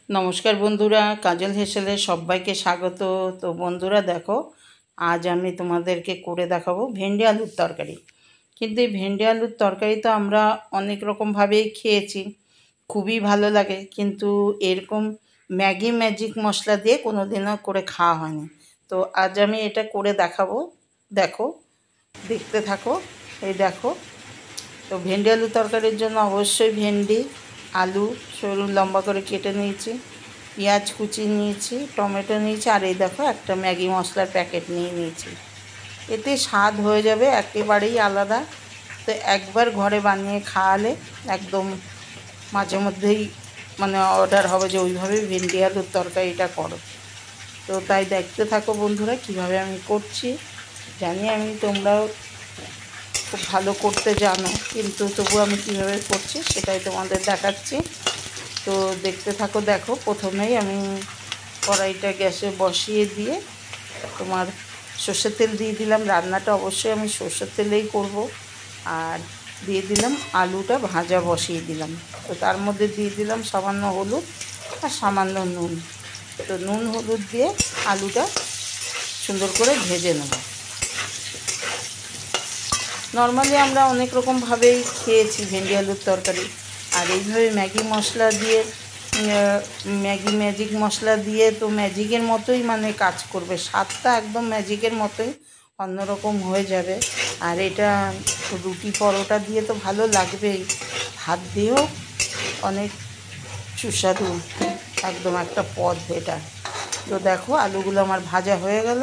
নমস্কার বন্ধুরা, কাজল হেসেলে সবাইকে স্বাগত। তো বন্ধুরা দেখো, আজ আমি তোমাদেরকে করে দেখাবো ভেন্ডি আলুর তরকারি। কিন্তু এই ভেন্ডি আলুর তরকারি তো আমরা অনেক রকমভাবেই খেয়েছি, খুবই ভালো লাগে, কিন্তু এরকম ম্যাগি ম্যাজিক মশলা দিয়ে কোনো দিনও করে খাওয়া হয়নি। তো আজ আমি এটা করে দেখাবো। দেখো, দেখতে থাকো। এই দেখো, তো ভেন্ডি আলু তরকারির জন্য অবশ্যই ভেন্ডি, আলু সরু লম্বা করে কেটে নিয়েছি, পেঁয়াজ কুচি নিয়েছি, টমেটো নিয়েছি, আর এই দেখো একটা ম্যাগি মশলার প্যাকেট নিয়ে নিয়েছি। এতে স্বাদ হয়ে যাবে একেবারেই আলাদা। তো একবার ঘরে বানিয়ে খাওয়ালে একদম মাঝে মধ্যেই অর্ডার হবে যে ওইভাবে ভেন্ডি আলুর তরকারিটা করো। তো তাই দেখতে থাকো বন্ধুরা কীভাবে আমি করছি। জানি আমি তোমরাও খুব ভালো করতে জানো, কিন্তু তবু আমি কীভাবে করছি সেটাই তোমাদের দেখাচ্ছি। তো দেখতে থাকো। দেখো, প্রথমেই আমি কড়াইটা গ্যাসে বসিয়ে দিয়ে তোমার সর্ষের তেল দিয়ে দিলাম। রান্নাটা অবশ্যই আমি সর্ষের তেলেই করব। আর দিয়ে দিলাম আলুটা ভাজা বসিয়ে দিলাম। তো তার মধ্যে দিয়ে দিলাম সামান্য হলুদ আর সামান্য নুন। তো নুন হলুদ দিয়ে আলুটা সুন্দর করে ভেজে নেব। নর্মালি আমরা অনেক রকমভাবেই খেয়েছি ভেন্ডি আলুর তরকারি, আর এইভাবে ম্যাগি মশলা দিয়ে ম্যাগি ম্যাজিক মশলা দিয়ে তো ম্যাজিকের মতোই কাজ করবে, স্বাদটা একদম ম্যাজিকের মতোই অন্যরকম হয়ে যাবে। আর এটা রুটি পরোটা দিয়ে তো ভালো লাগবেই, ভাত দিয়েও অনেক সুস্বাদু একদম একটা পদ এটা। তো দেখো, আলুগুলো আমার ভাজা হয়ে গেল।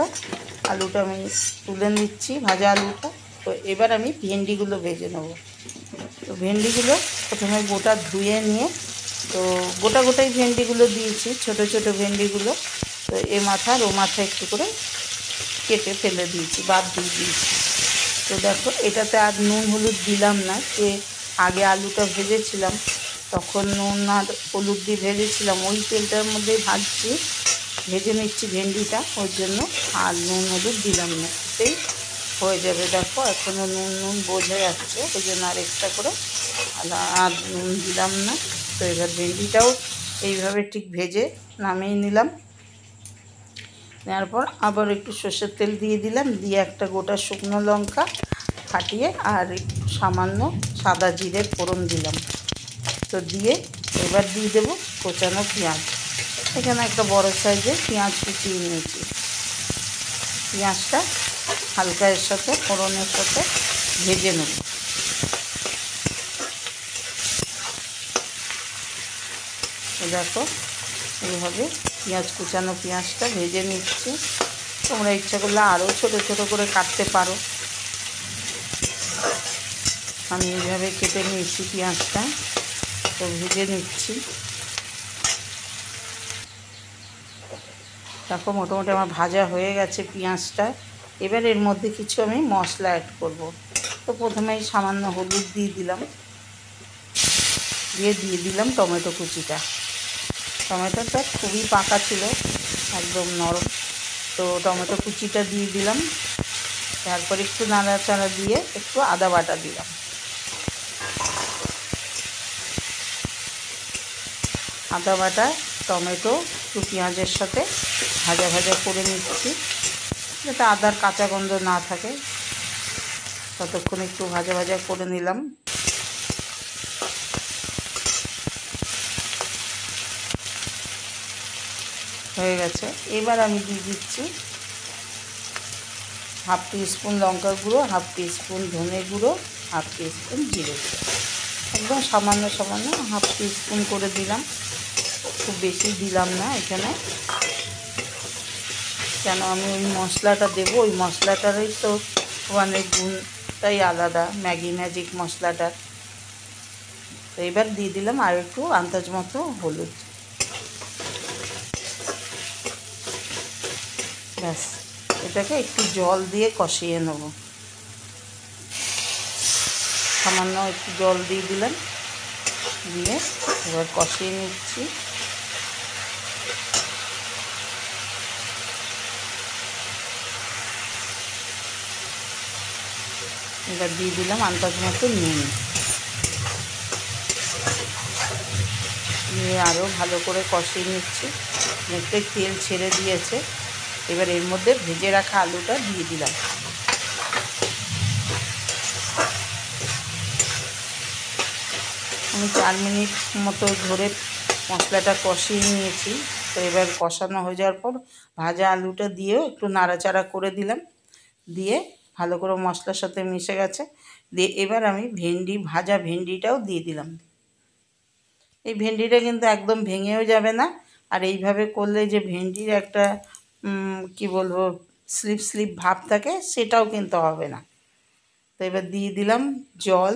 আলুটা আমি তুলে নিচ্ছি, ভাজা আলুটা। তো এবার আমি ভেন্ডিগুলো ভেজে নেব। তো ভেন্ডিগুলো প্রথমে গোটা ধুয়ে নিয়ে, তো গোটাই ভেন্ডিগুলো দিয়েছি, ছোট ছোট ভেন্ডিগুলো। তো এ মাথা আর ও মাথা একটু করে কেটে ফেলে দিয়েছি, বাদ দিয়ে দিয়েছি। তো দেখো, এটাতে আর নুন হলুদ দিলাম না, যে আগে আলুটা ভেজেছিলাম তখন নুন আর হলুদ দিয়ে ভেজেছিলাম, ওই তেলটার মধ্যেই ভেজে নিচ্ছি ভেন্ডিটা, ওই জন্য আর নুন হলুদ দিলাম না, এতেই হয়ে যাবে। দেখো, এখনও নুন বোঝা যাচ্ছে, ওই জন্য আর এক্সট্রা করে আর নুন দিলাম না। তো এবার ভেন্ডিটাও এইভাবে ঠিক ভেজে নামিয়ে নিলাম। নেওয়ার পর আবার একটু সর্ষের তেল দিয়ে দিলাম, দিয়ে একটা গোটা শুকনো লঙ্কা ফাটিয়ে আর একটু সামান্য সাদা জিরে ফোড়ন দিলাম। তো দিয়ে এবার দিয়ে দেবো কোচানো পেঁয়াজ। এখানে একটা বড় সাইজের পেঁয়াজ কুচিয়ে নিয়েছি। পেঁয়াজটা হালকা এর সাথে ফোড়নের সাথে ভেজে নেব। দেখো, এইভাবে কুচানো পেঁয়াজটা ভেজে নিচ্ছি। তোমরা ইচ্ছা করলে আরও ছোট ছোট করে কাটতে পারো। আমি এইভাবে কেটে নিয়েছি পেঁয়াজটা, তো ভেজে নিচ্ছি। দেখো, মোটামুটি আমার ভাজা হয়ে গেছে পেঁয়াজটা। এবার এর মধ্যে কিছু আমি মশলা অ্যাড করব। তো প্রথমেই সামান্য হলুদ দিয়ে দিলাম, দিয়ে দিলাম টমেটো কুচিটা। টমেটোটা খুবই পাকা ছিল, একদম নরম। তো টমেটো কুচিটা দিয়ে দিলাম। তারপর একটু নাড়াচাড়া দিয়ে একটু আদা বাটা দিলাম। আদা বাটা, টমেটো একটু পেঁয়াজের সাথে ভাজা ভাজা করে নিচ্ছি, যাতে আদার কাঁচা গন্ধ না থাকে, ততক্ষণ একটু ভাজা ভাজা করে নিলাম। হয়ে গেছে। এবার আমি দিয়ে দিচ্ছি হাফ টিস্পুন লঙ্কার গুঁড়ো, হাফ টিস্পুন ধনে গুঁড়ো, হাফ টিস্পুন জিরে গুঁড়ো, একদম সামান্য সামান্য হাফ টিস্পুন করে দিলাম, খুব বেশি দিলাম না এখানে, কেন আমি ওই মশলাটা দেবো, ওই মশলাটারই তো গুণটাই আলাদা, ম্যাগি ম্যাজিক মশলাটার। তো এবার দিয়ে দিলাম আর একটু আন্দাজ মতো হলুদ। ব্যাস, এটাকে একটু জল দিয়ে কষিয়ে নেব। সামান্য একটু জল দিয়ে দিলাম, দিয়ে এবার কষিয়ে নিচ্ছি। এবার দিয়ে দিলাম আন্দাজ মতো নুন, নিয়ে আরও ভালো করে কষিয়ে নিচ্ছি। অনেকটাই তেল ছেড়ে দিয়েছে। এবার এর মধ্যে ভেজে রাখা আলুটা দিয়ে দিলাম। আমি 4 মিনিট মতো ধরে মশলাটা কষিয়ে নিয়েছি। তো এবার কষানো হয়ে যাওয়ার পর ভাজা আলুটা দিয়েও একটু নাড়াচাড়া করে দিলাম। দিয়ে ভালো করে মশলার সাথে মিশে গেছে। দিয়ে এবার আমি ভাজা ভেন্ডিটাও দিয়ে দিলাম। এই ভেন্ডিটা কিন্তু একদম ভেঙেও যাবে না, আর এইভাবে করলে যে ভেন্ডির একটা কি বলবো স্লিপ স্লিপ ভাব থাকে, সেটাও কিন্তু হবে না। তো এবার দিয়ে দিলাম জল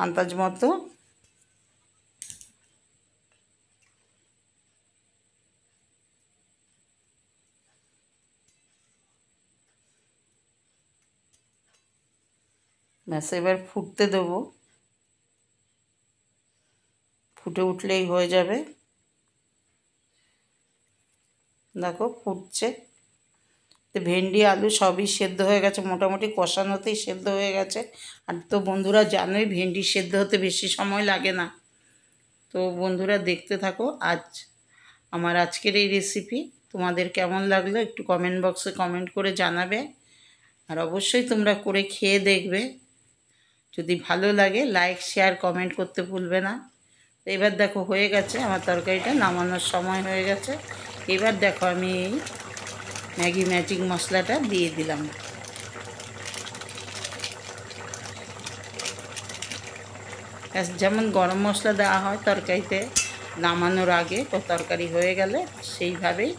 আন্দাজ মতো। ব্যাস এবার ফুটতে দেবো, ফুটে উঠলেই হয়ে যাবে। দেখো ফুটছে। তো ভেন্ডি আলু সবই সেদ্ধ হয়ে গেছে, মোটামুটি কষানোতেই সেদ্ধ হয়ে গেছে। আর তো বন্ধুরা জানোই ভেন্ডি সেদ্ধ হতে বেশি সময় লাগে না। তো বন্ধুরা দেখতে থাকো আমার আজকের এই রেসিপি। তোমাদের কেমন লাগলো একটু কমেন্ট বক্সে কমেন্ট করে জানাবে। আর অবশ্যই তোমরা করে খেয়ে দেখবে। যদি ভালো লাগে লাইক শেয়ার কমেন্ট করতে ভুলবে না। তো এবার দেখো হয়ে গেছে, আমার তরকারিটা নামানোর সময় হয়ে গেছে। এবার দেখো আমি এই ম্যাগি ম্যাজিক মশলাটা দিয়ে দিলাম। যেমন গরম মশলা দেওয়া হয় তরকারিতে নামানোর আগে, তো তরকারি হয়ে গেলে সেইভাবেই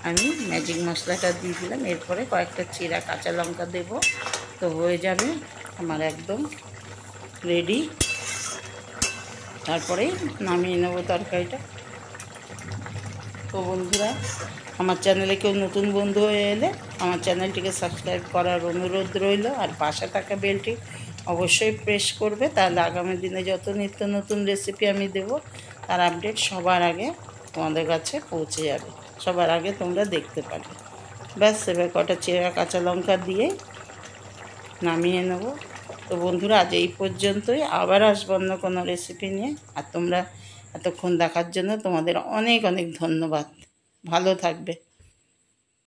আমি ম্যাজিক মশলাটা দিয়ে দিলাম। এরপরে কয়েকটা চিরা কাঁচা লঙ্কা দেব। তো হয়ে যাবে আমার একদম রেডি। তারপরেই নামিয়ে নেব তরকারিটা। তো বন্ধুরা, আমার চ্যানেলে কেউ নতুন বন্ধু হয়ে এলে আমার চ্যানেলটিকে সাবস্ক্রাইব করার অনুরোধ রইল। আর পাশে থাকা বেলটি অবশ্যই প্রেস করবে, তাহলে আগামী দিনে যত নিত্য নতুন রেসিপি আমি দেব তার আপডেট সবার আগে তোমাদের কাছে পৌঁছে যাবে, সবার আগে তোমরা দেখতে পাবে। ব্যাস এবার কটা চেরা কাঁচা লঙ্কা দিয়ে নামিয়ে নেব। তো বন্ধুরা, আজ এই পর্যন্তই। আবার আসবো অন্য কোনো রেসিপি নিয়ে। আর তোমরা এতক্ষণ দেখার জন্য তোমাদের অনেক অনেক ধন্যবাদ। ভালো থাকবে।